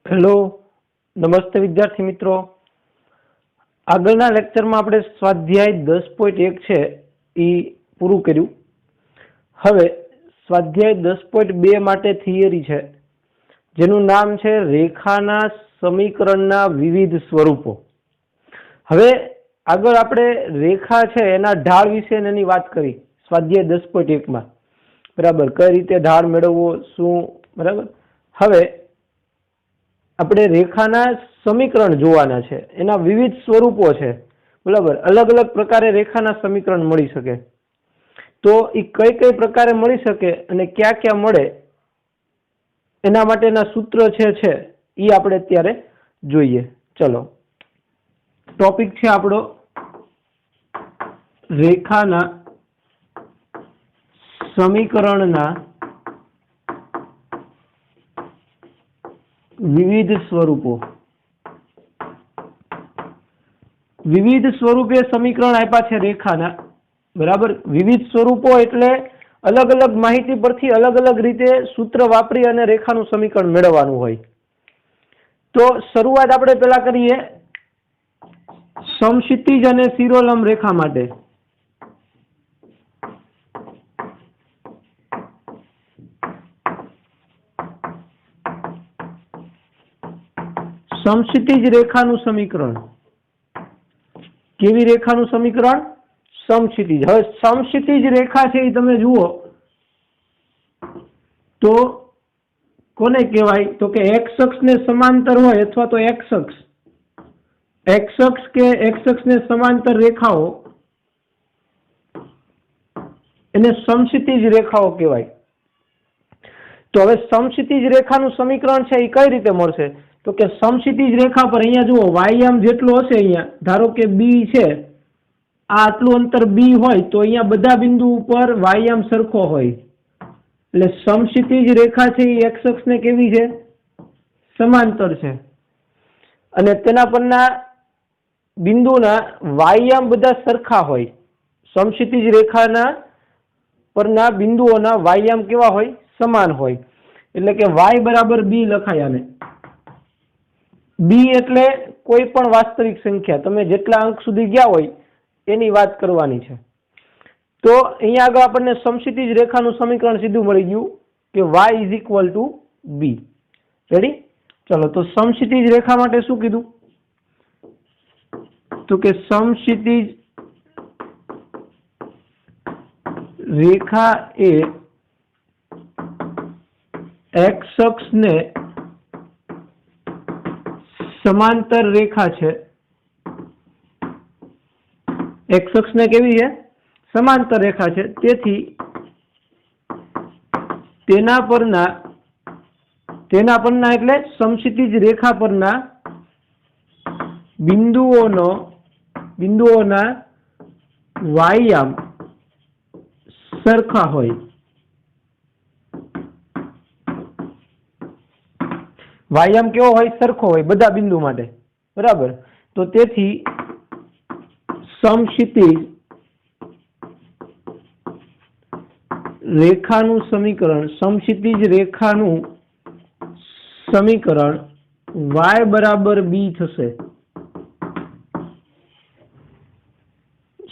Hello, નમસ્તે વિદ્યાર્થી મિત્રો। આગળના લેક્ચરમાં આપણે સ્વાધ્યાય 10.1 છે એ પૂરું કર્યું। હવે સ્વાધ્યાય 10.2 માટે થિયરી છે જેનું નામ છે રેખાના સમીકરણના વિવિધ સ્વરૂપો। હવે આગળ આપણે રેખા છે એના ઢાળ વિશે એની વાત કરી સ્વાધ્યાય 10.1 માં, બરાબર। કઈ રીતે ઢાળ મેળવવો શું, બરાબર। હવે આપણે રેખાના સમીકરણ જોવાના છે, એના વિવિધ સ્વરૂપો છે, બરાબર। અલગ અલગ પ્રકારે રેખાના સમીકરણ મળી શકે, તો એ કઈ કઈ પ્રકારે મળી શકે અને ક્યાં ક્યાં મળે એના માટેના સૂત્ર છે એ આપણે અત્યારે જોઈએ। ચલો, ટોપિક છે આપણો રેખાના સમીકરણના વિવિધ સ્વરૂપો। વિવિધ સ્વરૂપે સમીકરણ આપ્યા છે રેખાના, બરાબર। વિવિધ સ્વરૂપો એટલે અલગ અલગ માહિતી પરથી અલગ અલગ રીતે સૂત્ર વાપરી અને રેખાનું સમીકરણ મેળવવાનું હોય। તો શરૂઆત આપણે પેલા કરીએ સમક્ષિતિજ અને શિરોલંબ રેખા માટે। સમક્ષિતિજ રેખાનું સમીકરણ, કેવી રેખાનું સમીકરણ? સમક્ષિતિજ। હવે સમક્ષિતિજ રેખા છે એ તમે જુઓ તો કોને કહેવાય? તો કે એક્સ અક્ષને સમાંતર હોય અથવા તો એક્સ અક્ષ કે એક્સ અક્ષને સમાંતર રેખાઓ એને સમક્ષિતિજ રેખાઓ કહેવાય। તો હવે સમક્ષિતિજ રેખાનું સમીકરણ છે એ કઈ રીતે મળશે? તો કે સમક્ષિતિજ રેખા પર અહીંયા જુઓ વાયામ જેટલો હશે, અહીંયા ધારો કે બી છે, આ આટલું અંતર બી હોય તો અહીંયા બધા બિંદુ ઉપર વાયામ સરખો હોય, એટલે સમક્ષિતિજ રેખા છે એ એક્સ અક્ષને કેવી છે? સમાંતર છે, અને તેના પરના બિંદુના વાયામ બધા સરખા હોય। સમક્ષિતિજ રેખાના પરના બિંદુઓના વાયામ કેવા હોય? સમાન હોય, એટલે કે વાય બરાબર બી લખાય આને। બી એટલે કોઈ પણ વાસ્તવિક સંખ્યા, તમે જેટલા અંક સુધી ગયા હોય એની વાત કરવાની છે। તો અહીંયા આગળ આપણને સમક્ષિતિજ રેખાનું સમીકરણ સીધું મળી ગયું કે y is equal to B. Ready? ચલો, તો સમક્ષિતિજ રેખા માટે શું કીધું? તો કે સમક્ષિતિજ રેખા એ એક્સ અક્ષને સમાંતર રેખા છે। એક્સ અક્ષને કેવી છે? સમાંતર રેખા છે, તેથી તેના પરના એટલે સમક્ષિતિજ રેખા પરના બિંદુઓના વાયામ સરખા હોય। વાયામ કેવો હોય? સરખો હોય બધા બિંદુ માટે, બરાબર। તો તેથી સમક્ષિતિજ રેખાનું સમીકરણ y બરાબર બી થશે।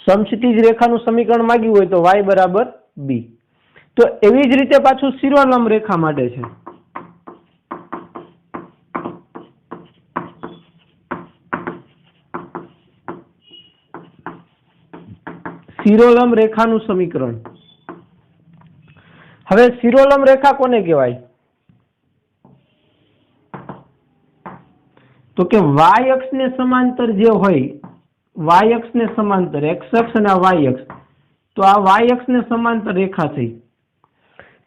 સમક્ષિતિજ રેખાનું સમીકરણ માંગ્યું હોય તો y બરાબર બી। તો એવી જ રીતે પાછું શિરોલંબ રેખા માટે છે। શિરોલંબ રેખાનું સમીકરણ, હવે શિરોલંબ રેખા કોને કહેવાય? તો કે વાય અક્ષને સમાંતર જે હોય, વાય અક્ષને સમાંતર એક્સ અક્ષ અને વાય અક્ષ, તો આ વાય અક્ષને સમાંતર રેખા થઈ,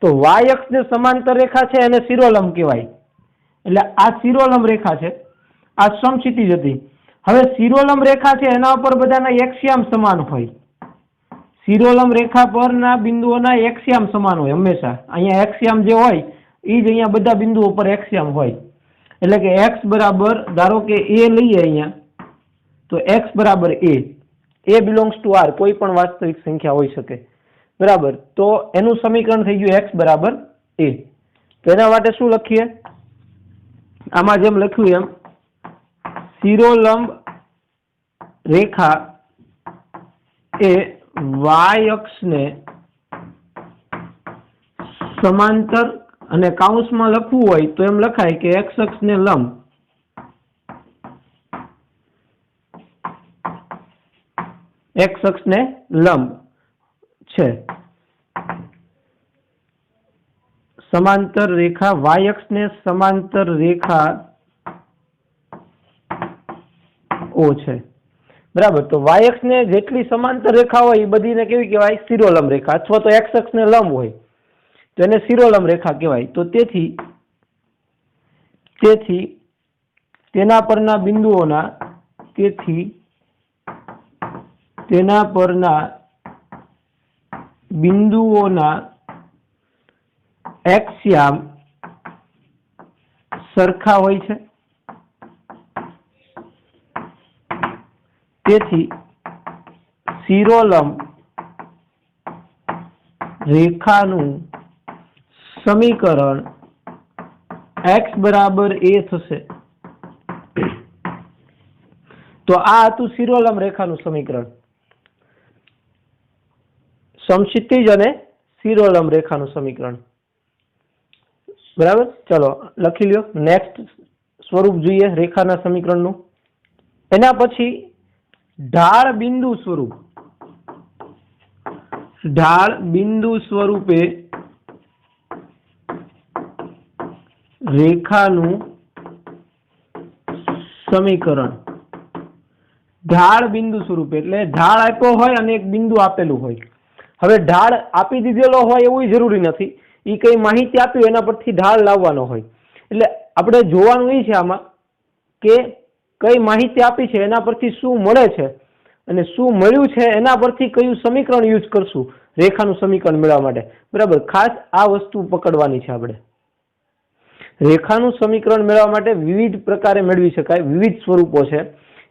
તો વાય અક્ષને સમાંતર રેખા છે એને શિરોલંબ કહેવાય। એટલે આ શિરોલંબ રેખા છે, આ સમક્ષિતિજ હતી। હવે શિરોલંબ રેખા છે એના ઉપર બધાના એક્સ્યામ સમાન હોય। શિરોલંબ રેખા પરના બિંદુઓના એક્સ્યામ સમાન હોય હંમેશા। અહીંયા એક્સ્યામ જે હોય એ જ અહીંયા બધા બિંદુઓ પર એક્સ્યામ હોય, એટલે કે એક્સ બરાબર, ધારો કે એ લઈએ અહીંયા, તો એક્સ બરાબર એ બિલોંગ્સ ટુ આર, કોઈ પણ વાસ્તવિક સંખ્યા હોઈ શકે, બરાબર। તો એનું સમીકરણ થઈ ગયું એક્સ બરાબર એ। તો એના માટે શું લખીએ? આમાં જેમ લખ્યું એમ શિરોલંબ રેખા એ વાય અક્ષને સમાંતર અને કાઉન્સમાં લખવું હોય તો એમ લખાય કે એક્સ અક્ષને લંબ એક્સ અક્ષને લંબ છે, સમાંતર રેખા વાય અક્ષને સમાંતર રેખા ઓ છે, બરાબર। તો વાય અક્ષને જેટલી સમાંતર રેખા હોય એ બધીને કેવી કહેવાય? શિરોલંબ રેખા, અથવા તો એક્સ અક્ષને લંબ હોય તો એને શિરોલંબ રેખા કહેવાય। તો તેથી તેના પરના બિંદુઓના એક્સ્યામ સરખા હોય છે, તેથી શિરોલંબ રેખાનું સમીકરણ x બરાબર a થશે। તો આ હતું શિરોલંબ રેખાનું સમીકરણ, સમક્ષિતિજ અને શિરોલંબ રેખાનું સમીકરણ, બરાબર। ચલો લખી લ્યો। નેક્સ્ટ સ્વરૂપ જોઈએ રેખાના સમીકરણનું। એના પછી ઢાળ બિંદુ સ્વરૂપ, ઢાળ બિંદુ સ્વરૂપે રેખાનું સમીકરણ। ઢાળ બિંદુ સ્વરૂપે એટલે ઢાળ આપ્યો હોય અને એક બિંદુ આપેલું હોય। હવે ઢાળ આપી દીધેલો હોય એવું જરૂરી નથી, એ કઈ માહિતી આપી એના પરથી ઢાળ લાવવાનો હોય। એટલે આપણે જોવાનું એ છે આમાં કે કઈ માહિતી આપી છે એના પરથી શું મળે છે અને શું મળ્યું છે એના પરથી કયું સમીકરણ યુઝ કરશું રેખાનું સમીકરણ મેળવવા માટે, બરાબર। ખાસ આ વસ્તુ પકડવાની છે આપણે। રેખાનું સમીકરણ મેળવવા માટે વિવિધ પ્રકારે મેળવી શકાય, વિવિધ સ્વરૂપો છે।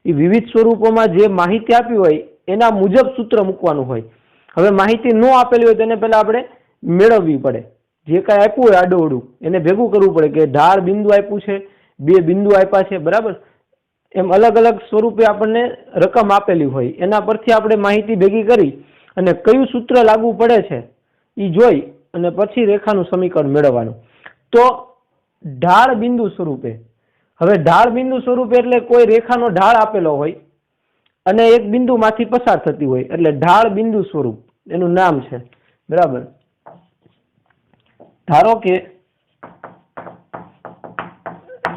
એ વિવિધ સ્વરૂપોમાં જે માહિતી આપી હોય એના મુજબ સૂત્ર મૂકવાનું હોય। હવે માહિતી ન આપેલી હોય તેને પહેલા આપણે મેળવવી પડે। જે કાંઈ આપ્યું હોય આડું એને ભેગું કરવું પડે કે ઢાળ બિંદુ આપ્યું છે, બે બિંદુ આપ્યા છે, બરાબર। એમ અલગ અલગ સ્વરૂપે આપણને રકમ આપેલી હોય એના પરથી આપણે માહિતી ભેગી કરી અને કયું સૂત્ર લાગુ પડે છે એ જોઈ અને પછી રેખાનું સમીકરણ મેળવવાનું। તો ઢાળ બિંદુ સ્વરૂપે, હવે ઢાળ બિંદુ સ્વરૂપે એટલે કોઈ રેખાનો ઢાળ આપેલો હોય અને એક બિંદુમાંથી પસાર થતી હોય એટલે ઢાળ બિંદુ સ્વરૂપ એનું નામ છે, બરાબર। ધારો કે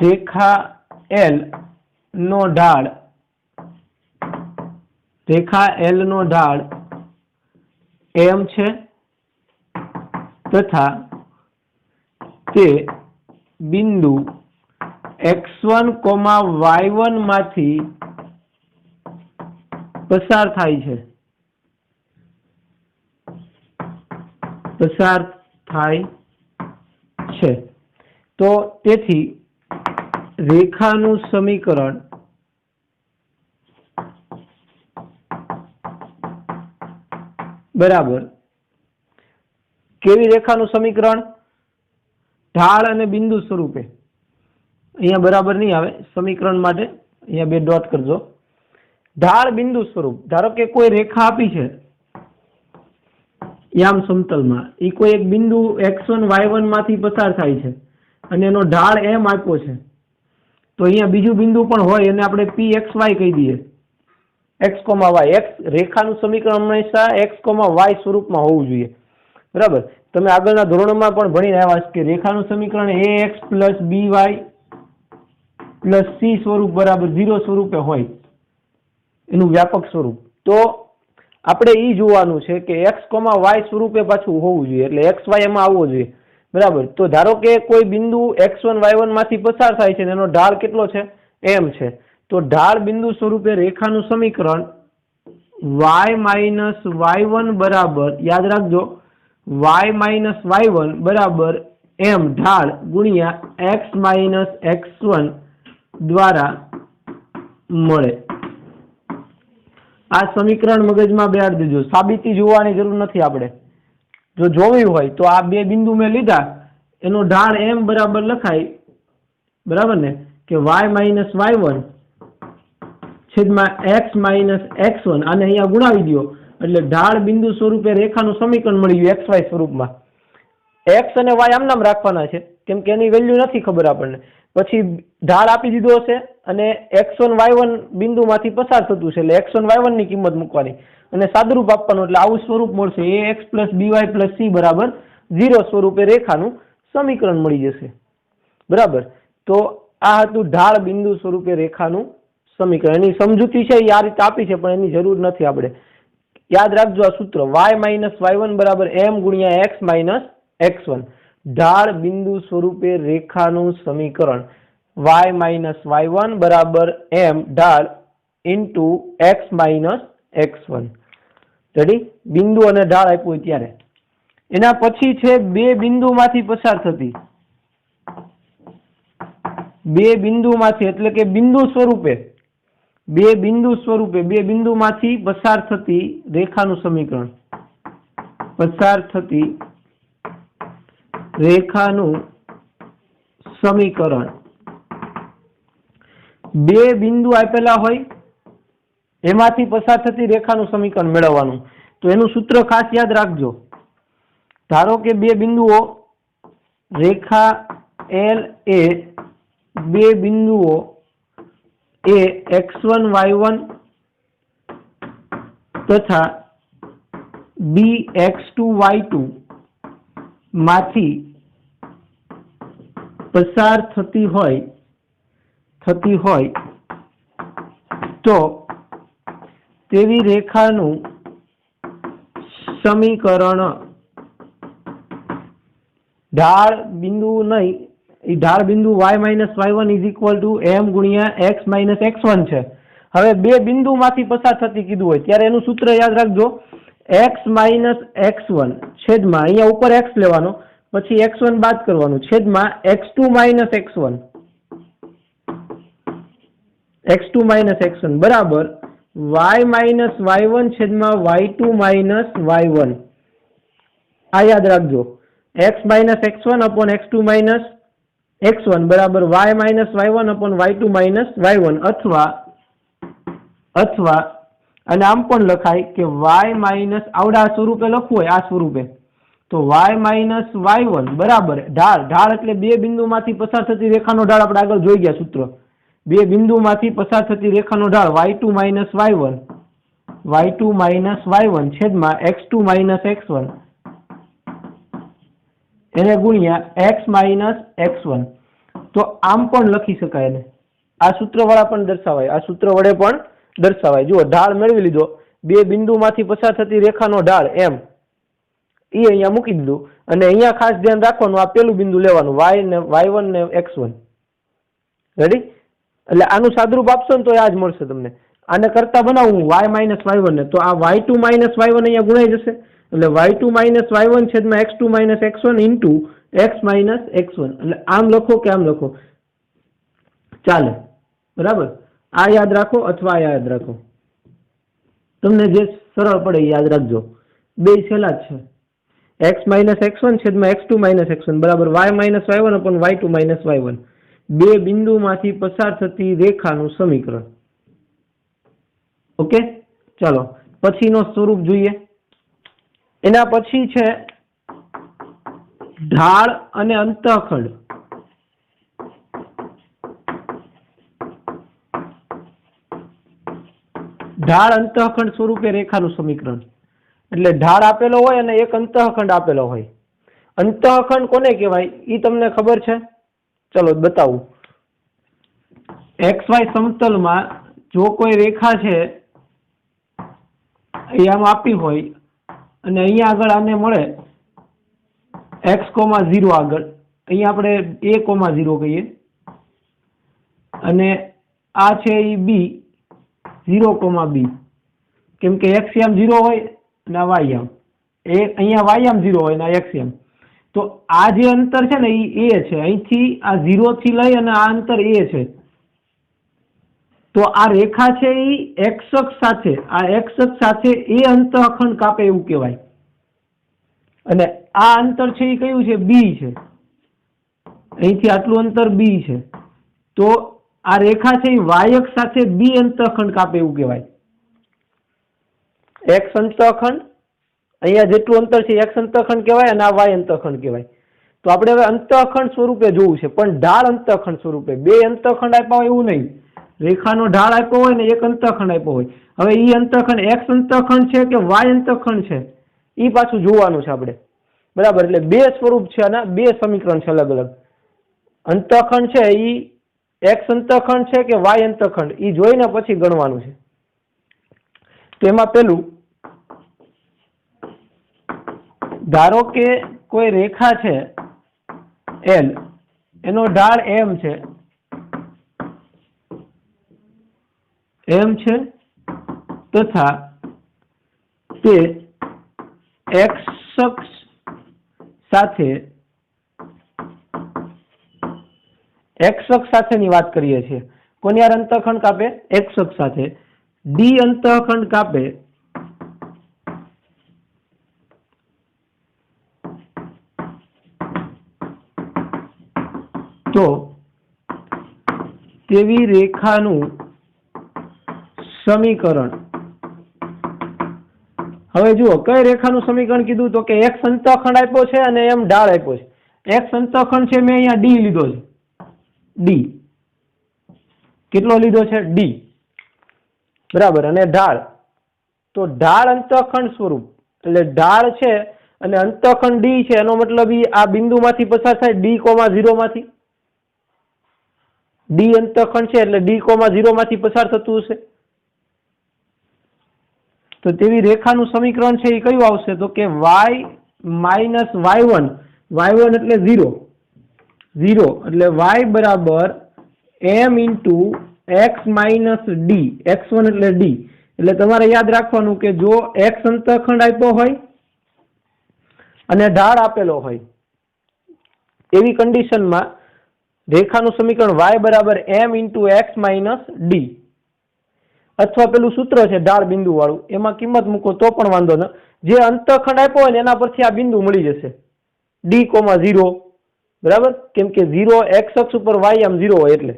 રેખા L નો ઢાળ m છે તથા તે બિંદુ x1, y1 માંથી પસાર થાય છે, તો તેથી રેખાનું સમીકરણ બરાબર કેવી રેખાનું સમીકરણ? ઢાળ અને બિંદુ સ્વરૂપે। અહીંયા બરાબર નહીં આવે સમીકરણ માટે, અહીંયા બે ડોટ કરજો। ઢાળ બિંદુ સ્વરૂપ, ધારો કે કોઈ રેખા આપી છે યામ સમતલમાં, એ કોઈ એક બિંદુ x1, y1 માંથી પસાર થાય છે અને એનો ઢાળ m આપ્યો છે, તો અહીંયા બીજું બિંદુ પણ હોય એને આપણે pxy કહી દઈએ, x, y। x રેખાનું સમીકરણ હંમેશા x, y સ્વરૂપમાં હોવું જોઈએ, બરાબર। તમે આગળના ધોરણોમાં પણ ભણીને આવ્યા કે રેખાનું સમીકરણ ax + by + c સ્વરૂપ બરાબર 0 સ્વરૂપે હોય, એનું વ્યાપક સ્વરૂપ। તો આપણે એ જોવાનું છે કે x, y સ્વરૂપે પાછું હોવું જોઈએ, એટલે xy એમાં આવવો જોઈએ, બરાબર। તો ધારો કે કોઈ બિંદુ x1, y1 માંથી પસાર થાય છે અને એનો ઢાળ કેટલો છે? m છે। તો ઢાળ બિંદુ સ્વરૂપે રેખાનું સમીકરણ y - y1 બરાબર, યાદ રાખજો, y - y1 બરાબર m ઢાળ ગુણ્યા x - x1 દ્વારા મળે। આ સમીકરણ મગજમાં બેસાડી દેજો, સાબિતી જોવાની જરૂર નથી આપણે। જો જોવી હોય તો આ બે બિંદુ મેં લીધા, એનો ઢાળ m બરાબર લખાય બરાબર ને, કે y માઇનસ y1 છેદમાં x માઇનસ x1, આને અહીંયા ગુણાવી દો એટલે ઢાળ બિંદુ સ્વરૂપે રેખાનું સમીકરણ મળી ગયું xy સ્વરૂપમાં. x અને y આમ નામ રાખવાના છે કેમ કે એની વેલ્યુ નથી ખબર આપણને. પછી ઢાળ આપી દીધો છે અને x1 y1 બિંદુમાંથી પસાર થતું છે એટલે x1 y1 ની કિંમત મૂકવાની અને સાદુરૂપ આપવાનું એટલે આવું સ્વરૂપ મળશે ax plus by plus c બરાબર 0 સ્વરૂપે રેખાનું સમીકરણ મળી જશે. બરાબર, તો આ હતું ઢાળ બિંદુ સ્વરૂપે રેખાનું સમીકરણ. એની સમજૂતી છે એ આ રીતે આપી છે પણ એની જરૂર નથી. આપણે યાદ રાખજો આ સૂત્ર y માઇનસ y1 બરાબર m ગુણ્યા x માઇનસ x1, ઢાળ બિંદુ સ્વરૂપે રેખાનું સમીકરણ y માઇનસ y1 બરાબર m ઢાળ into x minus x1. Ready? બિંદુ અને ઢાળ આપ્યું હોય ત્યારે. એના પછી છે બે બિંદુમાંથી પસાર થતી, બે બિંદુમાંથી એટલે કે બિંદુ સ્વરૂપે, બે બિંદુમાંથી પસાર થતી રેખાનું સમીકરણ, પસાર થતી રેખાનું સમીકરણ. બે બિંદુ આપેલા હોય એમાંથી પસાર થતી રેખાનું સમીકરણ મેળવવાનું. તો એનું સૂત્ર ખાસ યાદ રાખજો. ધારો કે બે બિંદુઓ રેખા L એ બે બિંદુઓ એ x1 y1 તથા b x2 y2 માંથી પસાર થતી હોય તો તેવી રેખાનું સમીકરણ ઢાળ બિંદુ નહીં, એ ઢાળ બિંદુ y minus y1 is equal two m ગુણ્યા x માઇનસ x1 છે. હવે બે બિંદુમાંથી પસાર થતી કીધું હોય ત્યારે એનું સૂત્ર યાદ રાખજો x માઇનસ x1 છેદમાં અહીંયા ઉપર x લેવાનો પછી x1 બાદ કરવાનું છેદમાં x2 minus x1, x2 minus x1 બરાબર y માઇનસ y1 છેદમાં y2 માઇનસ y1. આ યાદ રાખજો x minus x1 upon x2 minus x1 બરાબર y minus y1 upon y2 minus y1. અથવા અને આમ પણ લખાય કે y માઇનસ આવડા સ્વરૂપે લખવું હોય આ સ્વરૂપે તો y માઇનસ y1 બરાબર ઢાળ એટલે બે બિંદુમાંથી પસાર થતી રેખાનો ઢાળ આપણે આગળ જોઈ ગયા સૂત્ર. બે બિંદુમાંથી પસાર થતી રેખાનો ઢાળ y2 માઇનસ y1 છેદમાં x2 માઇનસ x1 એને ગુણ્યા x માઇનસ x1. તો આમ પણ લખી શકાય એને. આ સૂત્ર વાળા પણ દર્શાવાય, આ સૂત્ર વડે પણ દર્શાવાય. જુઓ ઢાળ મેળવી લીધો, બે બિંદુમાંથી પસાર થતી રેખાનો ઢાળ m એ અહીંયા મૂકી દીધું અને અહીંયા ખાસ ધ્યાન રાખવાનું આ પેલું બિંદુ લેવાનું y ને y1 ને x1. રેડી? એટલે આનું સાદુરૂપ આપશો ને તો આ જ મળશે તમને. આને કરતા બનાવવું y માઇનસ y1 ને તો આ y2 માઇનસ y1 અહીંયા ગુણાઈ જશે એટલે y2 માઇનસ y1 છેદમાં x2 minus x1 into x minus x1. એટલે આમ લખો કે આમ લખો ચાલે. બરાબર? આ યાદ રાખો અથવા આ યાદ રાખો, તમને જે સરળ પડે એ યાદ રાખજો. બે સહેલા જ છે. x માઇનસ x1 છેદમાં x2 માઇનસ x1 બરાબર y minus y1 upon y2 minus y1. બે બિંદુમાંથી પસાર થતી રેખાનું સમીકરણ. ઓકે, ચાલો પછીનો સ્વરૂપ જોઈએ. એના પછી છે ઢાળ અને અંતઃખંડ. ઢાળ અંતઃખંડ સ્વરૂપે રેખાનું સમીકરણ. એટલે ઢાળ આપેલો હોય અને એક અંતઃખંડ આપેલો હોય. અંતઃખંડ કોને કહેવાય એ તમને ખબર છે? ચલો બતાવું. XY સમતલમાં જો કોઈ રેખા છે આમ આપી હોય અને અહીંયા આગળ આને મળે x,0 આગળ, અહીંયા આપણે a,0 કહીએ અને આ છે એ b 0,b કેમ કે x આમ 0 હોય અને આ y આમ અહીંયા y આમ 0 હોય અને આ x આમ. તો આ જે અંતર છે ને એ a છે. અહીંથી આ 0 થી લઈ અને આ અંતર a છે. તો આ રેખા છે એ x અક્ષ સાથે એ અંતઃખંડ કાપે એવું કહેવાય. અને આ અંતર છે એ કયું છે? b છે. અહીંથી આટલું અંતર b છે. તો આ રેખા છે એ વાય અક્ષ સાથે બી અંતઃખંડ કાપે એવું કહેવાય. એક્સ અંતઃખંડ, અહીંયા જેટલું અંતર છે એક્સ અંતઃખંડ કહેવાય અને આ વાય અંતઃખંડ કહેવાય. તો આપણે હવે અંતઃખંડ સ્વરૂપે જોવું છે, પણ ઢાળ અંતઃખંડ સ્વરૂપે. બે અંતઃખંડ આપ્યા હોય એવું નહીં, રેખાનો ઢાળ આપ્યો હોય ને એક અંતઃખંડ આપ્યો હોય. હવે ઈ અંતઃખંડ એક્સ અંતઃખંડ છે કે વાય અંતઃખંડ છે એ પાછું જોવાનું છે આપણે, બરાબર. એટલે બે સ્વરૂપ છે અને બે સમીકરણ છે અલગ અલગ. અંતઃખંડ છે ઈ એક્સ અંતઃખંડ છે કે વાય અંતઃખંડ એ જોઈને પછી ગણવાનું છે. તો એમાં પેલું, ધારો કે કોઈ રેખા છે એલ, એનો ઢાળ એમ છે, તથા તે એક્સ અક્ષ સાથેની વાત કરીએ છીએ. કોની યાર અંતઃખંડ કાપે? એક્સ અક્ષ સાથે. ડી અંતઃખંડ કાપે તો તેવી રેખાનું સમીકરણ. હવે જુઓ કઈ રેખાનું સમીકરણ કીધું, તો કે એક્સ અંતઃખંડ આપ્યો છે અને એમ ઢાળ આપ્યો છે. એક્સ અંતઃખંડ છે, મેં અહીંયા ડી લીધો છે. ડી કેટલો લીધો છે? ડી, બરાબર. અને ઢાળ, તો ઢાળ અંતઃખંડ સ્વરૂપ, એટલે ઢાળ છે અને અંતઃખંડ ડી છે, એનો મતલબ આ બિંદુમાંથી પસાર થાય D,0 માંથી. ડી અંતઃખંડ છે એટલે D,0 માંથી પસાર થતું હશે. તો તેવી રેખાનું સમીકરણ છે એ કયું આવશે? તો કે y માઇનસ y1. y1 એટલે 0, 0 એટલે y બરાબર m into x minus D. x1 એટલે ડી. એટલે તમારે યાદ રાખવાનું કે જો x અંતઃખંડ આપ્યો હોય અને ઢાળ આપેલો હોય, એવી કન્ડિશનમાં રેખાનું સમીકરણ y બરાબર m into x minus D. અથવા પેલું સૂત્ર છે ઢાળ બિંદુ વાળું, એમાં કિંમત મૂકો તો પણ વાંધો ન. જે અંતઃખંડ આપ્યો હોય ને એના પરથી આ બિંદુ મળી જશે, D,0, બરાબર. કેમ કે 0 એક્સ અક્ષ ઉપર y આમ 0 હોય એટલે.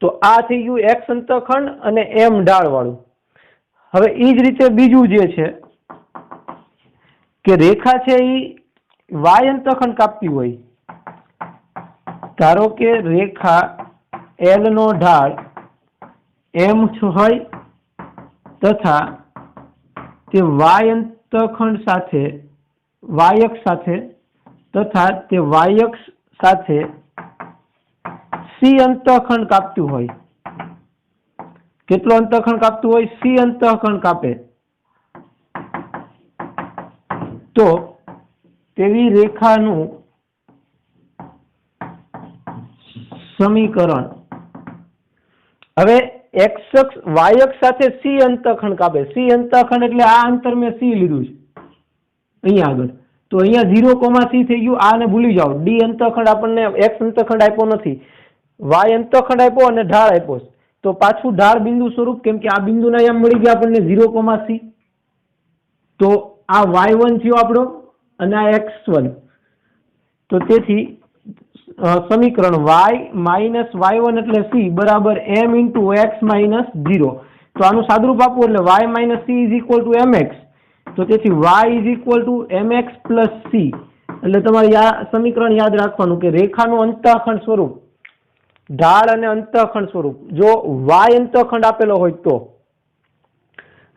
તો આ થઈ ગયું એક્સ અંતઃખંડ અને એમ ઢાળ વાળું. હવે એ જ રીતે બીજું જે છે કે રેખા છે એ વાય અંતઃખંડ કાપતી હોય. ધારો કે રેખા એલ નો ઢાળ એમ હોય તથા તે વાય અંતઃખંડ સાથે, વાય અક્ષ સાથે, તથા તે વાય અક્ષ સાથે સી અંતઃખંડ કાપતું હોય. કેટલો અંતઃખંડ કાપતું હોય? સી અંતઃખંડ કાપે. તો તેવી રેખાનું સમીકરણ. હવે એક્સ અક્ષ વાય અક્ષ સાથે સી અંતઃખંડ કાપે. સી અંતઃખંડ એટલે આ અંતર મેં સી લીધું છે અહીંયા આગળ. તો અહીંયા 0,c થઈ ગયું. આને ભૂલી જાઓ. ડી અંતઃખંડ આપણને એક્સ અંતઃખંડ આપ્યો નથી, વાય અંતઃખંડ આપ્યો અને ઢાળ આપ્યો. તો પાછું ઢાળ બિંદુ સ્વરૂપ, કેમ કે આ બિંદુના અહીંયા મળી ગયા આપણને 0,c. તો આ y1 થયો આપણો અને આ x1. તો તેથી સમીકરણ y માઇનસ y1 એટલે c બરાબર m ઇન્ટુ x માઇનસ 0. તો આનું સાદુરૂપ આપવું એટલે y minus c is equal two mx. તો તેથી y is equal two mx plus c. એટલે તમારે સમીકરણ યાદ રાખવાનું કે રેખાનું અંતઃખંડ સ્વરૂપ, ઢાળ અને અંતઃખંડ સ્વરૂપ. જો y અંતઃખંડ આપેલો હોય તો,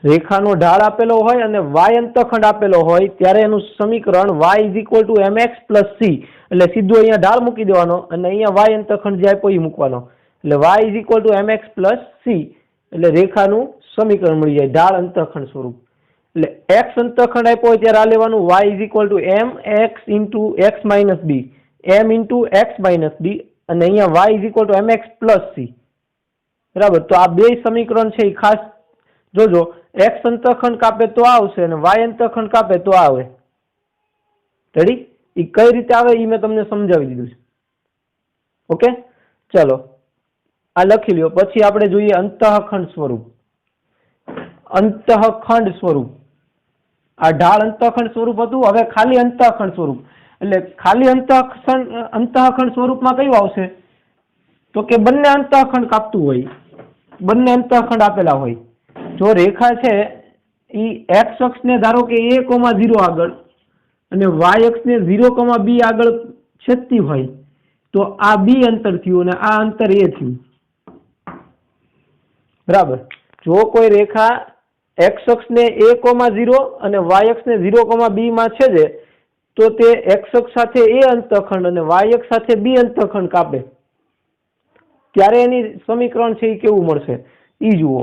રેખાનો ઢાળ આપેલો હોય અને y અંતઃખંડ આપેલો હોય ત્યારે એનું સમીકરણ y is equal two mx plus c. એટલે સીધું અહીંયા ઢાળ મૂકી દેવાનો અને અહીંયા y અંતઃખંડ જે આપ્યો એ મૂકવાનો. એટલે y is equal two mx plus c. એટલે રેખાનું સમીકરણ મળી જાય ઢાળ અંતઃખંડ સ્વરૂપ. એટલે x અંતઃખંડ આપ્યો હોય ત્યારે આ લેવાનું y is equal two mx into x minus d, m into x minus d, અને અહીંયા y is equal two mx plus c. બરાબર. તો આ બે સમીકરણ છે એ ખાસ જોજો. x અંતઃખંડ કાપે તો આવશે અને y અંતઃખંડ કાપે તો આવે. રેડી? એ કઈ રીતે આવે એ મેં તમને સમજાવી દીધું છે. ઓકે, ચલો આ લખી લ્યો. પછી આપણે જોઈએ અંતઃખંડ સ્વરૂપ. અંતઃખંડ સ્વરૂપ, આ ઢાળ અંતઃખંડ સ્વરૂપ હતું. હવે ખાલી અંતઃખંડ સ્વરૂપ. એટલે ખાલી અંતઃખંડ સ્વરૂપમાં કયું આવશે? તો કે બંને અંતઃખંડ કાપતું હોય, બંને અંતઃખંડ આપેલા હોય. જો રેખા છે એ એક્સ અક્ષને ધારો કે a,0 આગળ અને વાય અક્ષને 0,b આગળ છેદતી હોય તો આ બી અંતર થયું અને આ અંતર એ થયું. બરાબર. જો કોઈ રેખા એક્સ અક્ષને a,0 અને વાય અક્ષને 0,b માં છેદે તો તે એક્સ અક્ષ સાથે એ અંતઃખંડ અને વાય અક્ષ સાથે બી અંતઃખંડ કાપે ત્યારે એની સમીકરણ છે એ કેવું મળશે ઈ જુઓ.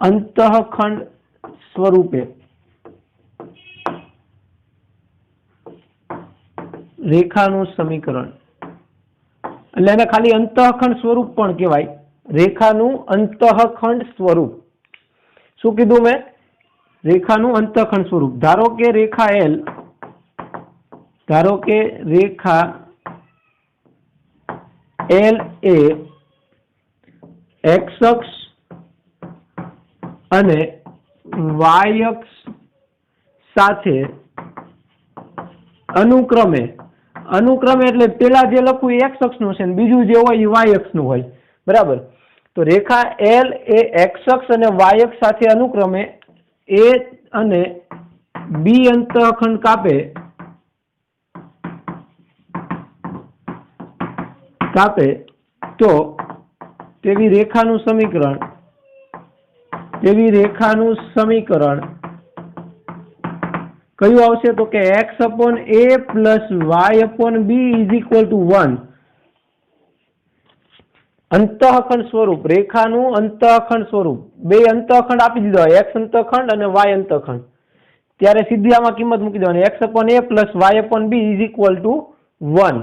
અંતઃખંડ સ્વરૂપે રેખાનું સમીકરણ, એટલે એને ખાલી અંતઃખંડ સ્વરૂપ પણ કહેવાય. રેખાનું અંતઃખંડ સ્વરૂપ. શું કીધું મેં? રેખાનું અંતઃખંડ સ્વરૂપ. ધારો કે રેખા એલ, ધારો કે રેખા એલ એ એક્સ અક્ષ અને વાય અક્ષ સાથે અનુક્રમે એટલે પેલા જે લખું એ એક્સ અક્ષનું છે ને બીજું જે હોય એ વાય અક્ષનું હોય. બરાબર. તો રેખા એલ એ એક્સ અક્ષ અને વાય અક્ષ સાથે અનુક્રમે એ અને બી અંતઃખંડ કાપે તો તેવી રેખાનું સમીકરણ કયું આવશે? તો કે x/a + y/b = 1. અંતઃખંડ સ્વરૂપ, રેખાનું અંતઃખંડ સ્વરૂપ. બે અંતઃખંડ આપી દીધો હોય, x અંતઃખંડ અને y અંતઃખંડ. ત્યારે સીધી આમાં કિંમત મૂકી દેવાની, x/a + y/b = 1.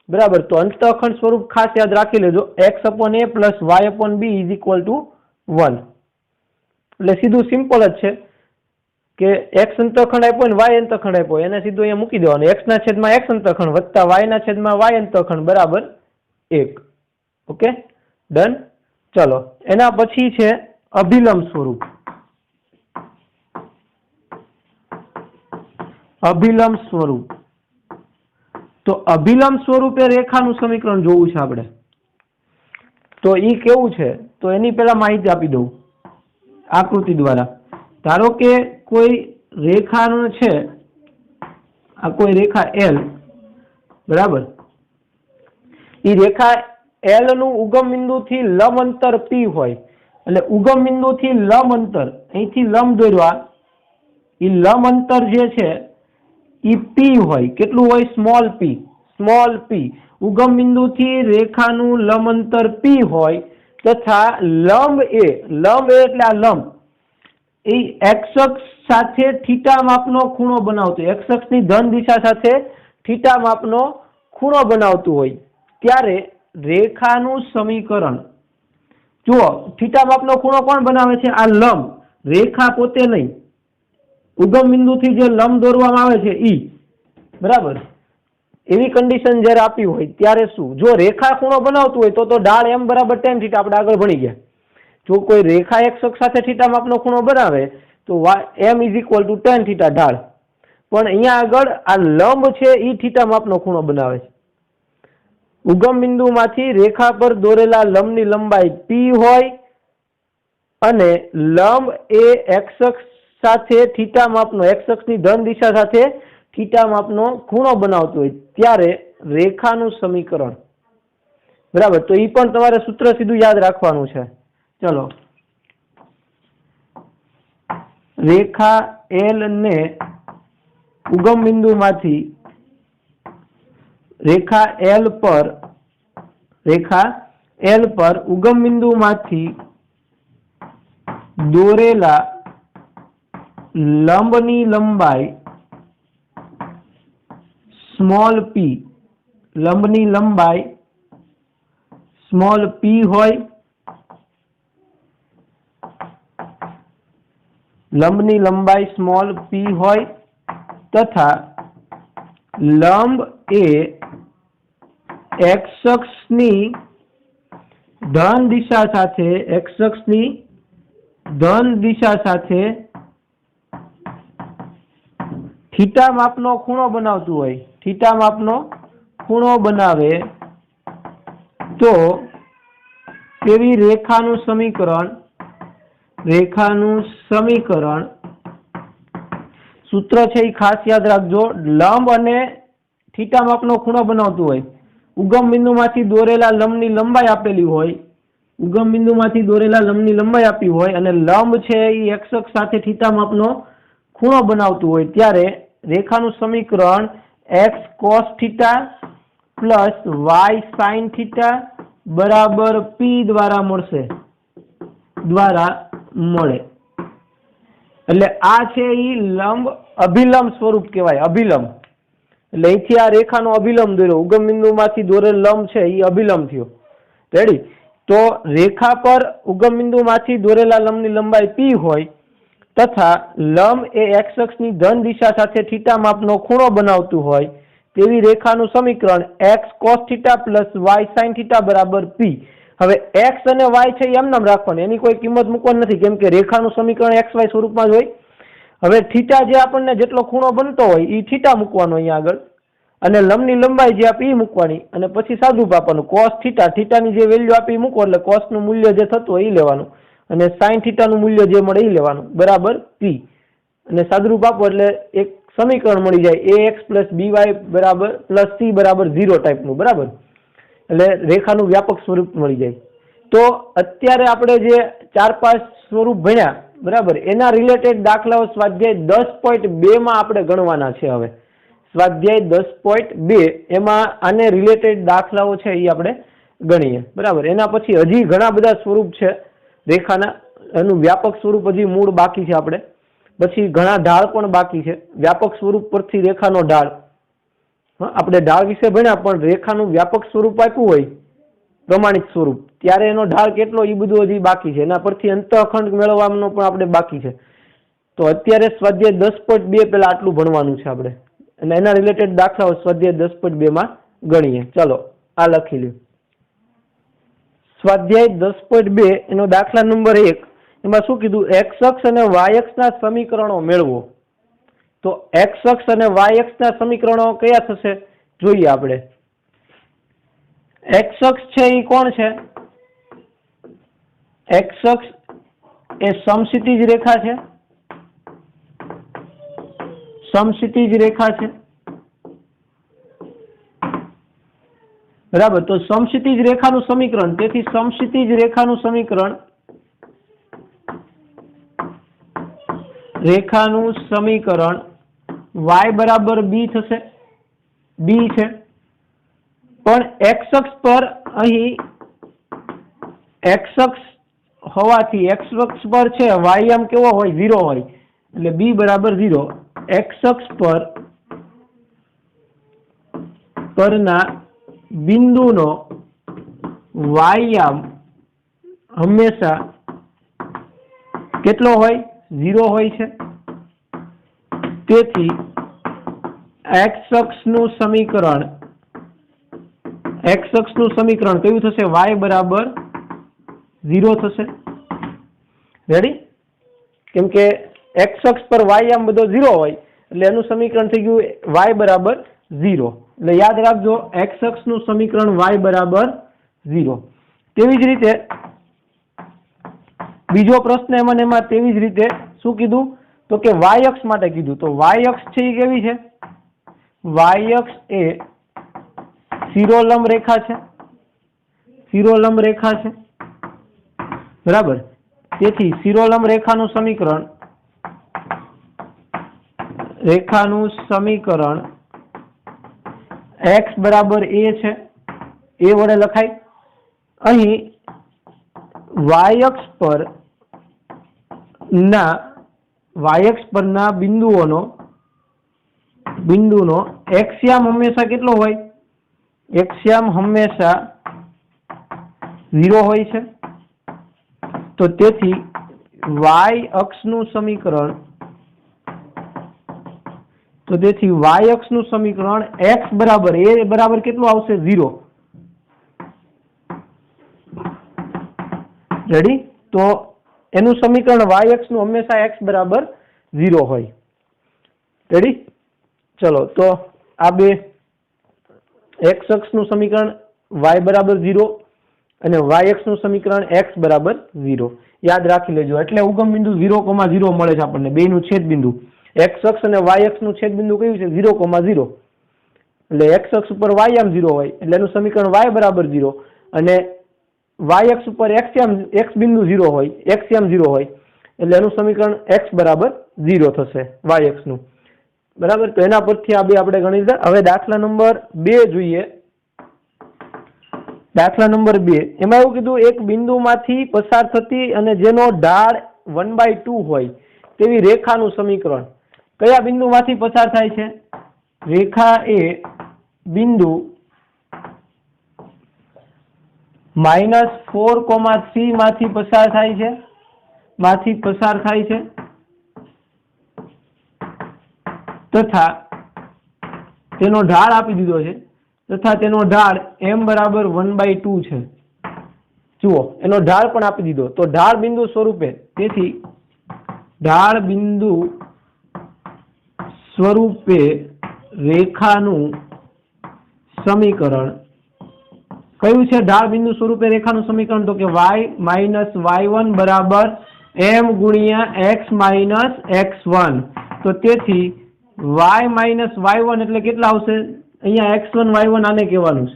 બરાબર. તો અંતઃખંડ સ્વરૂપ ખાસ યાદ રાખી લેજો, x/a + y/b = 1. એટલે સીધું સિમ્પલ જ છે કે x અંતઃખંડ આપ્યો ને y અંતઃખંડ આપ્યો એને સીધું અહીંયા મૂકી દેવાનું, x ના છેદમાં x અંતઃખંડ વત્તા y ના છેદમાં y અંતઃખંડ બરાબર 1. Okay, done. ચલો, એના પછી છે અભિલંબ સ્વરૂપ. અભિલંબ સ્વરૂપ. તો અભિલંબ સ્વરૂપે રેખાનું સમીકરણ જોવું છે આપણે. તો ઈ કેવું છે તો એની પહેલા માહિતી આપી દઉં આકૃતિ દ્વારા. ધારો કે કોઈ રેખાનું છે, આ કોઈ રેખા એલ, બરાબર. એ રેખા એલ નું ઉગમ બિંદુ થી લંબ અંતર પી હોય, એટલે ઉગમ બિંદુ થી લંબ અંતર અહીંથી લંબ દોરવા, એ લંબ અંતર જે છે એ પી હોય. કેટલું હોય? સ્મોલ પી. ઉગમ બિંદુ થી રેખાનું લંબ અંતર પી હોય તથા લંબ એ એટલે આ લંબ એ એક્સ અક્ષ સાથે થીટા માપનો ખૂણો બનાવતો, એક્સ અક્ષની ધન દિશા સાથે થીટા માપનો ખૂણો બનાવતું હોય ત્યારે રેખાનું સમીકરણ જુઓ. થીટા માપનો ખૂણો કોણ બનાવે છે? આ લંબ, રેખા પોતે નહીં. ઉગમ બિંદુથી જે લંબ દોરવામાં આવે છે ઈ. બરાબર. એવી કન્ડિશન જ્યારે આપી હોય ત્યારે શું? જો રેખા ખૂણો બનાવતું હોય તો ઢાળ m = tan θ આપણે આગળ ભણી ગયા. જો કોઈ રેખા એક્સ અક્ષ સાથે થીટા માપનો ખૂણો બનાવે તો m = tan θ ઢાળ. પણ અહીંયા આગળ આ લંબ છે એ થીટા માપનો ખૂણો બનાવે છે. ઉગમ બિંદુમાંથી રેખા પર દોરેલા લંબની લંબાઈ p હોય અને લંબ એ એક્સ અક્ષ સાથે થીટા માપનો, એક્સ અક્ષની ધન દિશા સાથે થીટા માપનો ખૂણો બનાવતો હોય ત્યારે રેખાનું સમીકરણ. બરાબર. તો ઈ પણ તમારે સૂત્ર સીધું યાદ રાખવાનું છે. ચલો, રેખા એલ ને ઉગમ બિંદુમાંથી રેખા એલ પર ઉગમ બિંદુમાંથી દોરેલા લંબની લંબાઈ સ્મોલ પી, લંબની લંબાઈ સ્મોલ પી હોય, લંબની લંબાઈ સ્મોલ પી હોય તથા લંબ એ એક્સ અક્ષની ધન દિશા સાથે થીટા માપનો ખૂણો બનાવતું હોય, थीटा मापनो खूणो बनावे तो तेवी रेखानुं समीकरण सूत्र छे खास याद राखजो। लंब अने थीटा मापनो खूणो बनावतुं होय, उगम बिंदुमांथी दोरेला लंबनी लंबाई आपेली होय, उगम बिंदुमांथी दोरेला लंबनी लंबाई आपी होय अने लंब छे ई एक्स अक्ष साथे थीटा मापनो खूणो बनावतुं होय त्यारे रेखानुं समीकरण x cos theta plus y sin theta बराबर पी द्वारा मळे। એટલે આ છે ઈ લંબ અભિલંબ સ્વરૂપ કહેવાય, અભિલંબ। એટલે અહીંથી આ રેખાનો અભિલંબ દોર્યો, ઉગમ બિંદુમાંથી દોરેલ લંબ છે ઈ અભિલંબ થયો। રેડી? તો રેખા પર ઉગમ બિંદુમાંથી દોરેલા લંબની લંબાઈ p હોય તથા લંબ એ x અક્ષની ધન દિશા સાથે થીટા માપનો ખૂણો બનાવતું હોય તેવી રેખાનું સમીકરણ x cos theta plus y sin theta બરાબર p। હવે x અને y છે એમ નામ રાખવાનું, એની કોઈ કિંમત મૂકવાની નથી કેમ કે રેખાનું સમીકરણ xy સ્વરૂપમાં જ હોય। હવે થીટા જે આપણને જેટલો ખૂણો બનતો હોય એ થીટા મૂકવાનો અહીંયા આગળ અને લંબની લંબાઈ જે આપી એ મૂકવાની અને પછી સાદુરૂપ આપવાનું cos થીટા, થીટાની જે વેલ્યુ આપી મૂકો એટલે cosનું મૂલ્ય જે થતું હોય એ લેવાનું અને sin થીટાનું મૂલ્ય જે મળે એ લેવાનું બરાબર p અને સાદુરૂપ આપો એટલે એક સમીકરણ મળી જાય ax + by બરાબર + c બરાબર 0 ટાઈપનું બરાબર। એટલે રેખાનું વ્યાપક સ્વરૂપ મળી જાય। તો અત્યારે આપણે જે 4-5 સ્વરૂપ ભણ્યા બરાબર એના રિલેટેડ દાખલાઓ સ્વાધ્યાય 10.2 માં આપણે ગણવાના છે। હવે સ્વાધ્યાય 10.2 એમાં આને રિલેટેડ દાખલાઓ છે એ આપણે ગણીએ બરાબર। એના પછી હજી ઘણા બધા સ્વરૂપ છે રેખાના, એનું વ્યાપક સ્વરૂપ હજી મૂળ બાકી છે આપણે, પછી ઘણા ઢાળ પણ બાકી છે। વ્યાપક સ્વરૂપ પરથી રેખાનો ઢાળ, આપણે ઢાળ વિશે ભણ્યા પણ રેખાનું વ્યાપક સ્વરૂપ આપ્યું હોય પ્રમાણિત સ્વરૂપ ત્યારે એનો ઢાળ કેટલો એ બધું હજી બાકી છે, એના પરથી અંતઃખંડ મેળવવાનો પણ આપણે બાકી છે। તો અત્યારે સ્વાધ્યાય 10.2 પહેલા આટલું ભણવાનું છે આપણે અને એના રિલેટેડ દાખલાઓ સ્વાધ્યાય 10.2 માં ગણીએ। ચાલો આ લખી લ્યો। સ્વાધ્યાય 10.2 એનો દાખલા નંબર 1 એમાં શું કીધું x અક્ષ અને y અક્ષના સમીકરણો મેળવો। તો x અક્ષ અને y અક્ષના સમીકરણો કયા થશે જોઈએ આપણે। x અક્ષ છે એ કોણ છે? x અક્ષ એ સમક્ષિતિજ રેખા છે, સમક્ષિતિજ રેખા છે બરાબર। તો સમક્ષિતિજ રેખાનું સમીકરણ, તેથી સમક્ષિતિજ રેખાનું સમીકરણ y બરાબર b થશે, b છે પણ x અક્ષ પર અહીં x અક્ષ હોવાથી x અક્ષ પર છે y આમ કેવો હોય 0 હોય એટલે b બરાબર 0। x અક્ષ પરના બિંદુનો y હંમેશા કેટલો હોય 0 હોય છે, તેથી x અક્ષનું સમીકરણ કયું થશે? y બરાબર 0 થશે। રેડી? કેમ કે x અક્ષ પર y આમ બધો 0 હોય એટલે એનું સમીકરણ થઈ ગયું y બરાબર 0। એટલે યાદ રાખજો x અક્ષનું સમીકરણ y બરાબર 0। તેવી જ રીતે બીજો પ્રશ્ન એમાં તેવી જ રીતે શું કીધું તો કે y અક્ષ માટે કીધું। તો y અક્ષ છે એ કેવી છે? y અક્ષ એ શિરોલંબ રેખા છે, શિરોલંબ રેખા છે બરાબર। તેથી શિરોલંબ રેખાનું સમીકરણ x બરાબર a છે, a વડે લખાય। અહીં y અક્ષ પરના બિંદુનો x-યામ હંમેશા કેટલો હોય? x-યામ હંમેશા 0 હોય છે। તો તેથી y અક્ષનું સમીકરણ x બરાબર a બરાબર કેટલું આવશે? 0। રેડી? તો એનું સમીકરણ y અક્ષનું હંમેશા x બરાબર 0 હોય। રેડી? ચલો તો આ બે एक्स अक्षનું સમીકરણ y બરાબર 0 અને y અક્ષનું સમીકરણ x બરાબર 0 યાદ રાખી લેજો. એટલે ઉગમ બિંદુ 0,0 મળે છે આપણને, બેયનું છેદ બિંદુ. x અક્ષ અને y અક્ષનું છેદ બિંદુ કયું છે? 0,0. એટલે x અક્ષ ઉપર y આમ 0 હોય એટલે એનું સમીકરણ y બરાબર 0 અને y અક્ષ ઉપર x બિંદુ 0 હોય, x આમ 0 હોય એટલે એનું સમીકરણ x બરાબર 0 થશે y અક્ષનું. બરાબર, તો એના પરથી આ બે આપણે ગણી લીધા. હવે દાખલા નંબર 2 જોઈએ. દાખલા નંબર 2 એમાં એવું કીધું, એક બિંદુમાંથી પસાર થતી અને જેનો ઢાળ 1/2 હોય તેવી રેખાનું સમીકરણ. કયા બિંદુમાંથી પસાર થાય છે? રેખા એ બિંદુ -4,3 માંથી પસાર થાય છે તથા તેનો ઢાળ આપી દીધો છે તથા તેનો ઢાળ m બરાબર 1/2 છે. જુઓ, એનો ઢાળ પણ આપી દીધો. તો ઢાળ બિંદુ સ્વરૂપે, તેથી ઢાળ બિંદુ સ્વરૂપે રેખાનું સમીકરણ કયું છે? ઢાળ બિંદુ સ્વરૂપે રેખાનું સમીકરણ તો કે y - y1 બરાબર m ગુણ્યા x - x1. તો તેથી y - y1 એટલે કેટલા આવશે? અહીંયા x1 y1 આને કહેવાનું છે.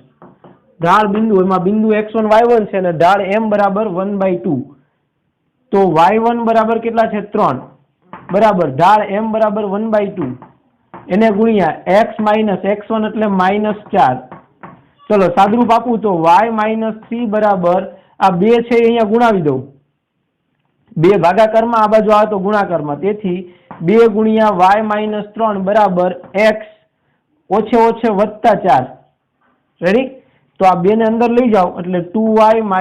ઢાળ બિંદુ, એમાં બિંદુ x1 y1 છે અને ઢાળ m બરાબર 1/2. તો y1 બરાબર કેટલા છે? 3 બરાબર ઢાળ m બરાબર 1/2 એને ગુણ્યા x - x1 એટલે -4. ચલો સાદરૂપ આપું તો y - 3 બરાબર આ 2 છે અહીંયા ગુણાવી દઉં. 2 ભાગાકારમાં, આ બાજુ આવે તો ગુણાકારમાં. તેથી 2 ગુણ્યા y - 3 બરાબર x ઓછે ઓછે +4. રેડી? તો આ 2 ને અંદર લઈ જાઓ એટલે 2y -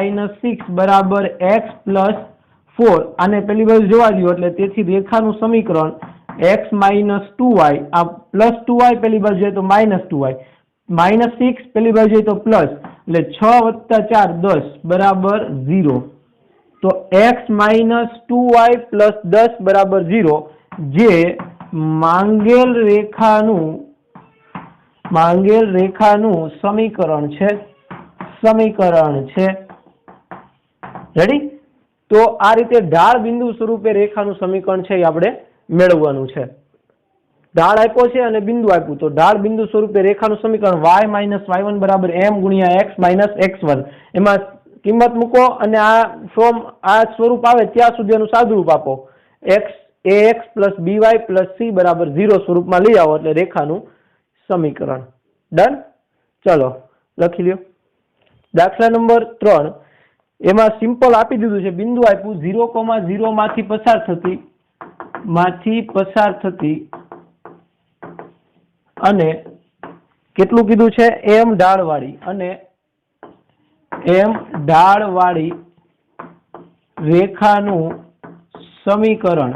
6 બરાબર x + 4. આને પેલી બાજુ જવા દો એટલે તેથી રેખાનું સમીકરણ x - 2y, આ +2y પેલી બાજુ જાય તો -2y, -6 પેલી બાજુ જાય તો પ્લસ, એટલે 6 + 4 10 બરાબર 0. તો x - 2y + 10 બરાબર 0, જે માંગેલ રેખાનું સમીકરણ છે. રેડી? તો આ રીતે ઢાળ બિંદુ સ્વરૂપે રેખાનું સમીકરણ છે એ આપણે મેળવવાનું છે. ઢાળ આપ્યો છે અને બિંદુ આપ્યું, તો ઢાળ બિંદુ સ્વરૂપે રેખાનું સમીકરણ y - y1 બરાબર m ગુણ્યા x - x1. એમાં કિંમત મૂકો અને આ સ્વરૂપ આવે ત્યાં સુધી એનું સાદુરૂપ આપો. ax + by + c બરાબર 0 સ્વરૂપમાં લઈ આવો એટલે રેખાનું સમીકરણ. ડન? ચલો લખી લ્યો. દાખલા નંબર 3 એમાં સિમ્પલ આપી દીધું છે, બિંદુ આપ્યું 0,0 માંથી પસાર થતી અને કેટલું કીધું છે? m ઢાળવાળી રેખાનું સમીકરણ.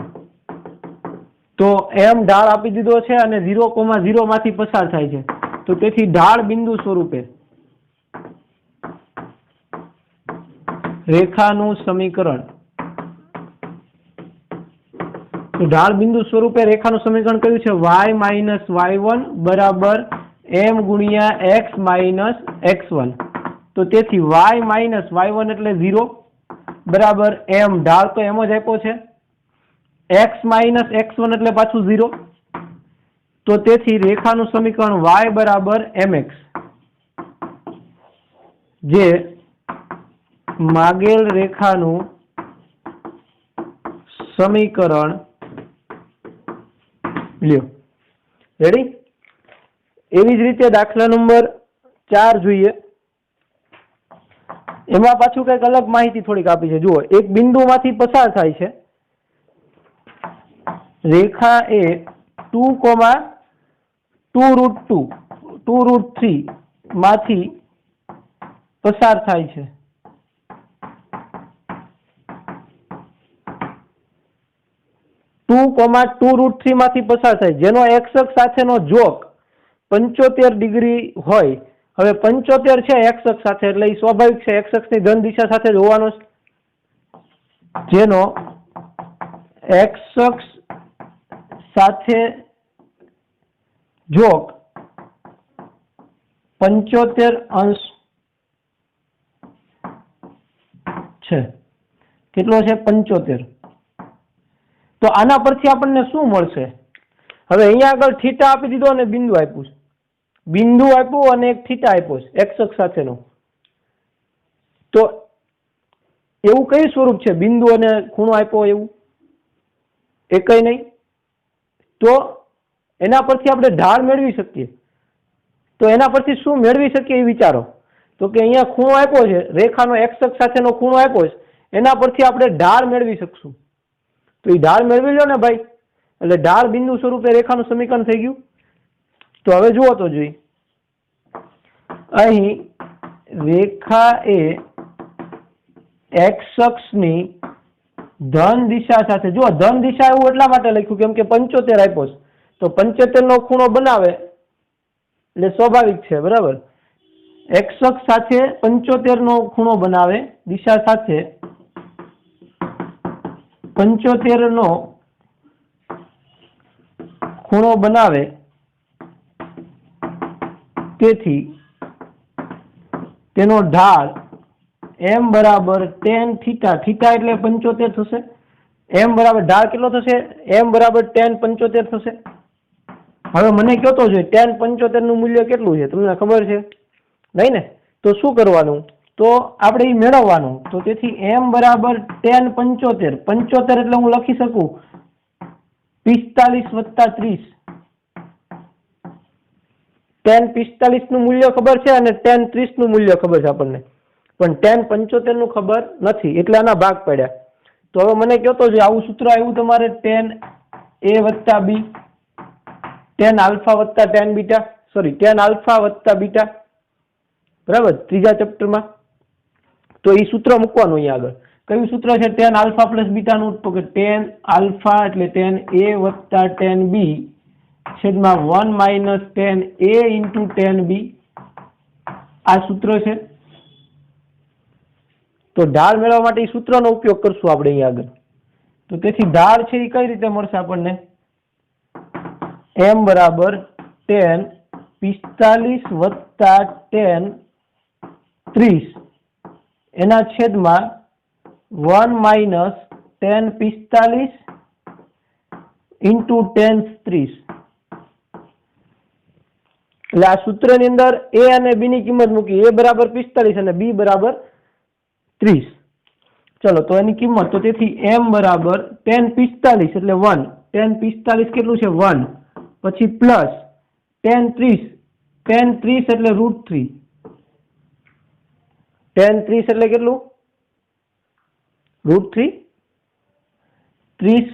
તો m ઢાળ આપી દીધો છે અને 0,0 માંથી પસાર થાય છે, તો તેથી ઢાળ બિંદુ સ્વરૂપે રેખાનું સમીકરણ. તો ઢાળ બિંદુ સ્વરૂપે રેખાનું સમીકરણ કયું છે? y - y1 બરાબર m ગુણ્યા x - x1. તો તેથી y - y1 એટલે 0 બરાબર m, ઢાળ તો એમ જ આપ્યો છે. x - x1 એટલે પાછું 0. તો તેથી રેખાનું સમીકરણ y બરાબર mx, જે માગેલ રેખાનું સમીકરણ લ્યો. રેડી? એવી જ રીતે દાખલા નંબર 4 જોઈએ. એમાં પાછું કઈક અલગ માહિતી થોડીક આપી છે. જુઓ, એક બિંદુમાંથી પસાર થાય છે. રેખા એ 2,2√3 માંથી પસાર થાય છે. 2,2√3 માંથી પસાર થાય, જેનો x અક્ષ સાથેનો ઝોક 75 ડિગ્રી હોય. હવે 75 છે x અક્ષ સાથે, એટલે એ સ્વાભાવિક છે x અક્ષની ધન દિશા સાથે જ હોવાનો છે. જેનો x અક્ષ સાથે ઝોક 75 અંશ છે. કેટલો છે? 75. તો આના પરથી આપણને શું મળશે? હવે અહીંયા આગળ થીટા આપી દીધો અને બિંદુ આપ્યું છે. બિંદુ આપ્યું અને એક થીટા આપ્યો છે એક્સ અક્ષ સાથેનો. તો એવું કયું સ્વરૂપ છે? બિંદુ અને ખૂણો આપ્યો એવું એકય નહીં. તો એના પરથી આપણે ઢાળ મેળવી શકીએ. તો એના પરથી શું મેળવી શકીએ એ વિચારો. તો કે અહીંયા ખૂણો આપ્યો છે, રેખાનો એક્સ અક્ષ સાથેનો ખૂણો આપ્યો છે, એના પરથી આપણે ઢાળ મેળવી શકશું. તો એ ઢાળ મેળવી લો ને ભાઈ. એટલે ઢાળ બિંદુ સ્વરૂપે રેખાનું સમીકરણ થઈ ગયું. તો હવે જુઓ તો જોઈ, અહીં રેખા એ એક્સ અક્ષની ધન દિશા સાથે, જો ધન દિશા એવું એટલા માટે લખ્યું કેમ કે 75 આપ્યો છે. તો 75 નો ખૂણો બનાવે એટલે સ્વાભાવિક છે, બરાબર. એક્સ અક્ષ સાથે 75 નો ખૂણો બનાવે, દિશા સાથે 75 નો ખૂણો બનાવે. તેથી તેનો ઢાળ m બરાબર tan થીટા, થીટા એટલે 75 થશે. m બરાબર ઢાળ કેટલો થશે? m બરાબર tan 75 થશે. હવે મને કહો તો જોઈએ tan 75 નું મૂલ્ય કેટલું છે? તમને ખબર છે નહીં ને? તો શું કરવાનું? તો આપણે એ મેળવવાનું. તો તેથી m બરાબર tan 75, 75 એટલે હું લખી શકું 45 વત્તા 30. tan 45 નું મૂલ્ય ખબર છે અને tan 30 નું મૂલ્ય ખબર છે આપણને, પણ tan 75 નું ખબર નથી, એટલે આના ભાગ પડ્યા. તો હવે મને કહો તો જોઈએ આવું સૂત્ર આવ્યું તમારે tan a વત્તા b, tan આલ્ફા વત્તા tan beta, sorry tan alpha વત્તા બીટા, બરાબર, ત્રીજા ચેપ્ટરમાં. તો એ સૂત્ર મૂકવાનું અહીંયા આગળ. કયું સૂત્ર છે? tan આલ્ફા પ્લસ બીટાનું. તો કે tan આલ્ફા એટલે tan a વત્તા tan b છેદમાં 1 minus tan a into tan b. આ સૂત્ર છે. તો ઢાળ મેળવવા માટે એ સૂત્રનો ઉપયોગ કરશું આપણે અહીંયા આગળ. તો તેથી ઢાળ છે એ કઈ રીતે મળશે આપણને? m બરાબર tan 45 વત્તા tan 30 એના છેદમાં 1 માઇનસ tan 45 ઇન્ટુ tan 30. એટલે આ સૂત્રની અંદર a અને b ની કિંમત મૂકી. a બરાબર 45 અને b બરાબર 30. ચલો તો એની કિંમત, તો તેથી m બરાબર tan 45 એટલે 1, tan 45 કેટલું છે? 1. પછી પ્લસ tan 30, tan 30 એટલે √3. tan 30 એટલે કેટલું? √3. 30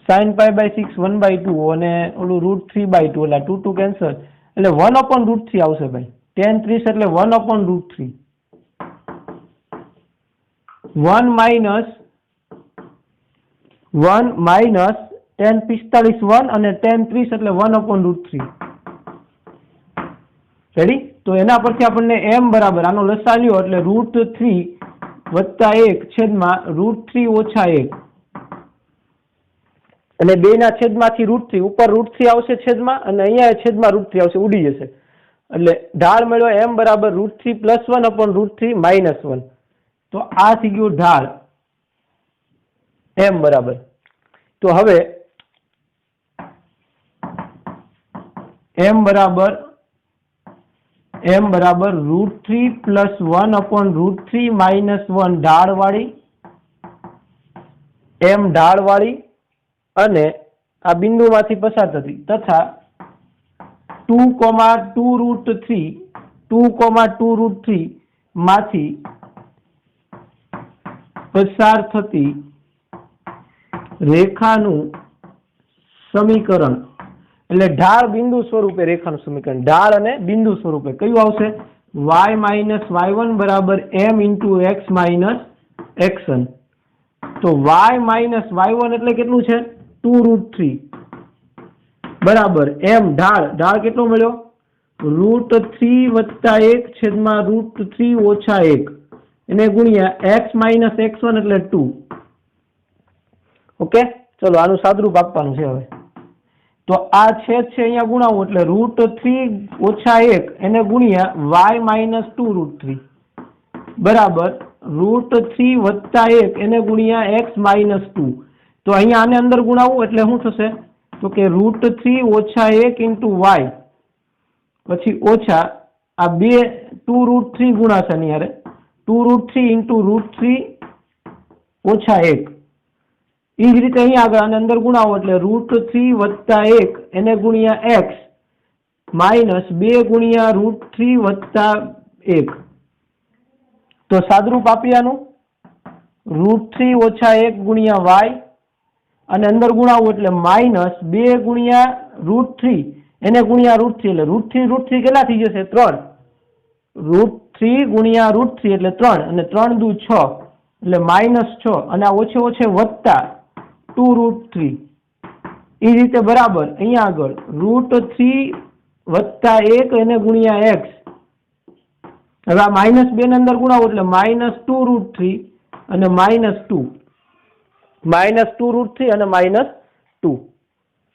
sin pi by 6 1/2 અને ઓલું √3/2 એટલે 2 કેન્સલ એટલે 1/√3 આવશે ભાઈ. tan 30 એટલે 1/√3. 1 માઇનસ tan 45 1 અને tan 30 એટલે 1/√3. રેડી? તો એના પરથી આપણને m બરાબર આનો લસા લ્યો એટલે √3 વત્તા 1 છેદમાં √3 ઓછા 1 અને 2 ના છેદમાંથી √3, ઉપર √3 આવશે છેદમાં અને અહીંયા છેદમાં √3 આવશે, ઉડી જશે. એટલે ઢાળ મળ્યો m બરાબર √3 પ્લસ 1/√3 માઇનસ 1. તો આ થઈ ગયું ઢાળ m બરાબર. તો હવે m બરાબર √3 પ્લસ 1/√3 માઇનસ 1 ઢાળવાળી, m ઢાળવાળી અને આ બિંદુમાંથી પસાર થતી તથા 2,2√3 માંથી પસાર થતી રેખાનું સમીકરણ. એટલે ઢાળ બિંદુ સ્વરૂપે રેખાનું સમીકરણ, ઢાળ અને બિંદુ સ્વરૂપે કયું આવશે? y માઇનસ y1 બરાબર m into x minus x1. તો y માઇનસ y1 એટલે કેટલું છે? 2√3 બરાબર m ઢાળ કેટલો મળ્યો? √3 વત્તા 1 છેદમાં √3 ઓછા 1 એને ગુણ્યા x માઇનસ x1 એટલે 2. ઓકે, ચલો આનું સાદરૂપ આપવાનું છે હવે. તો આ છેદ છે અહીંયા ગુણાવું એટલે √3 ઓછા 1 એને ગુણ્યા y માઇનસ 2√3 બરાબર √3 વત્તા 1 એને ગુણ્યા x માઇનસ 2. તો અહીંયા આને અંદર ગુણાવું એટલે શું થશે તો કે √3 ઓછા 1 ઇન્ટુ y પછી ઓછા આ 2√3 ગુણાશે આની હારે 2√3 ઇન્ટુ √3 ઓછા 1. એ જ રીતે અહીંયા આગળ આને અંદર ગુણાવો એટલે √3 વત્તા 1 એને ગુણ્યા x માઇનસ 2 ગુણ્યા √3 વત્તા 1. તો સાદરૂપ આપીયાનું √3 ઓછા 1 ગુણ્યા y અને અંદર ગુણાવું એટલે માઇનસ 2 ગુણ્યા √3 એને ગુણ્યા √3 એટલે √3 કેટલા થઈ જશે 3. √3 ગુણ્યા √3 એટલે 3 અને 3 દુ 6 એટલે -6 અને આ ઓછે ઓછે વત્તા 2√3. એ રીતે બરાબર અહીંયા આગળ √3 વત્તા 1 એને ગુણ્યા x. હવે આ -2 ને અંદર ગુણાવો એટલે -2√3 અને -2 -2√3 અને -2.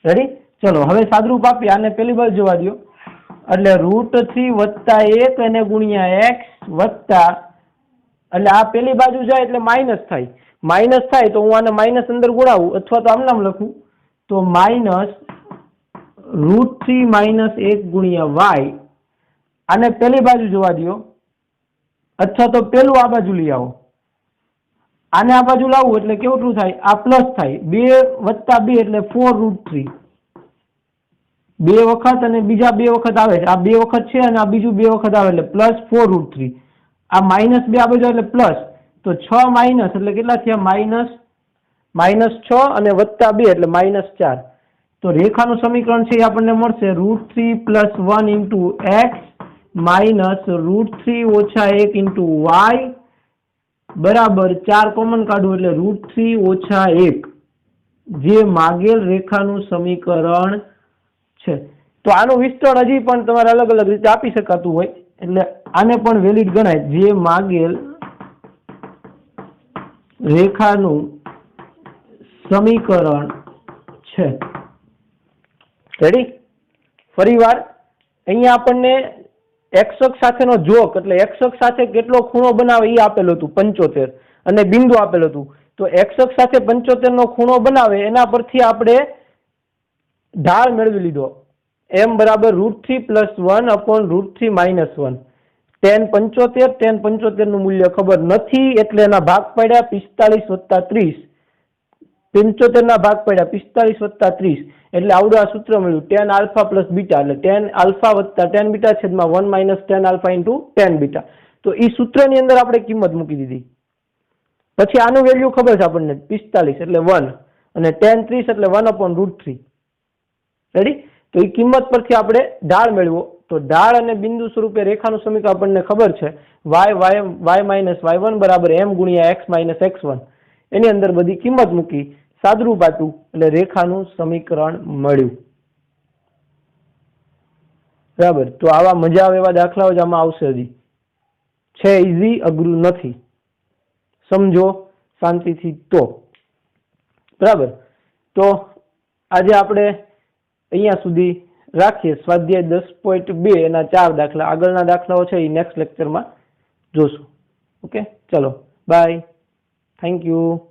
રેડી? ચલો હવે સાદરૂપ આપી આને પેલી બાજુ જવા દો એટલે √3 વત્તા 1 એને ગુણ્યા x વત્તા એટલે આ પેલી બાજુ જાય એટલે માઇનસ થાય તો હું આને માઇનસ અંદર ગુણાવું અથવા તો આમ નામ લખું તો -√3 -1 ગુણ્યા y આને પેલી બાજુ જવા દો અથવા તો પેલું આ બાજુ લઈ આવો. આને આ બાજુ લાવવું એટલે કેવું થાય આ પ્લસ થાય 2 વત્તા 2 એટલે 4√3 2 વખત અને બીજા 2 વખત આવે છે આ 2 વખત છે અને આ બીજું 2 વખત આવે એટલે પ્લસ 4√3 આ -2 આ બાજુ એટલે પ્લસ તો 6 માઇનસ એટલે કેટલા થયા -6 અને વત્તા 2 એટલે -4. તો રેખાનું સમીકરણ છે એ આપણને મળશે √3 + 1 ઇન્ટુ x માઇનસ √3 ઓછા 1 ઇન્ટુ y બરાબર 4 કોમન કાઢવું એટલે √3 ઓછા 1 જે માગેલ રેખાનું સમીકરણ છે. તો આનું વિસ્તરણ હજી પણ તમારે અલગ અલગ રીતે આપી શકાતું હોય એટલે આને પણ વેલિડ ગણાય જે માગેલ રેખાનું સમીકરણ છે. રેડી? ફરીવાર અહીંયા આપણને x અક્ષ સાથેનો જોક એટલે x અક્ષ સાથે કેટલો ખૂણો બનાવે એ આપેલું હતું 75 અને બિંદુ આપેલું હતું. તો x અક્ષ સાથે 75 નો ખૂણો બનાવે એના પરથી આપણે ઢાળ મેળવી લીધો m બરાબર √3 + 1 upon √3 - 1. tan 75 નું મૂલ્ય ખબર નથી એટલે એના ભાગ પડ્યા 45 વત્તા 30. 75 ના ભાગ પડ્યા 45 વત્તા 30 એટલે આવડું આ સૂત્ર મળ્યું tan આલ્ફા પ્લસ બીટા એટલે tan આલ્ફા વત્તા tan બીટા છેદમાં 1 - tan alpha into tan beta. તો એ સૂત્રની અંદર આપણે કિંમત મૂકી દીધી. પછી આનું વેલ્યુ ખબર છે આપણને 45 એટલે 1 અને tan 30 એટલે 1 upon √3. રેડી? તો એ કિંમત પરથી આપણે ઢાળ મેળવો તો ઢાળ અને બિંદુ સ્વરૂપે રેખાનું સમીકરણ આપણને ખબર છે y માઇનસ y1 બરાબર m ગુણ્યા x માઇનસ x1. એની અંદર બધી કિંમત મૂકી સાદરૂપ આપ્યું એટલે રેખાનું સમીકરણ મળ્યું. બરાબર? તો આવા મજા આવે એવા દાખલાઓ જ આમાં આવશે. હજી છે ઈઝી, અઘરું નથી. સમજો શાંતિથી તો. બરાબર? તો આજે આપણે અહીંયા સુધી રાખીએ. સ્વાધ્યાય 10.2 એના 4 દાખલા. આગળના દાખલાઓ છે એ નેક્સ્ટ લેક્ચરમાં જોશું. ઓકે, ચલો બાય. Thank you.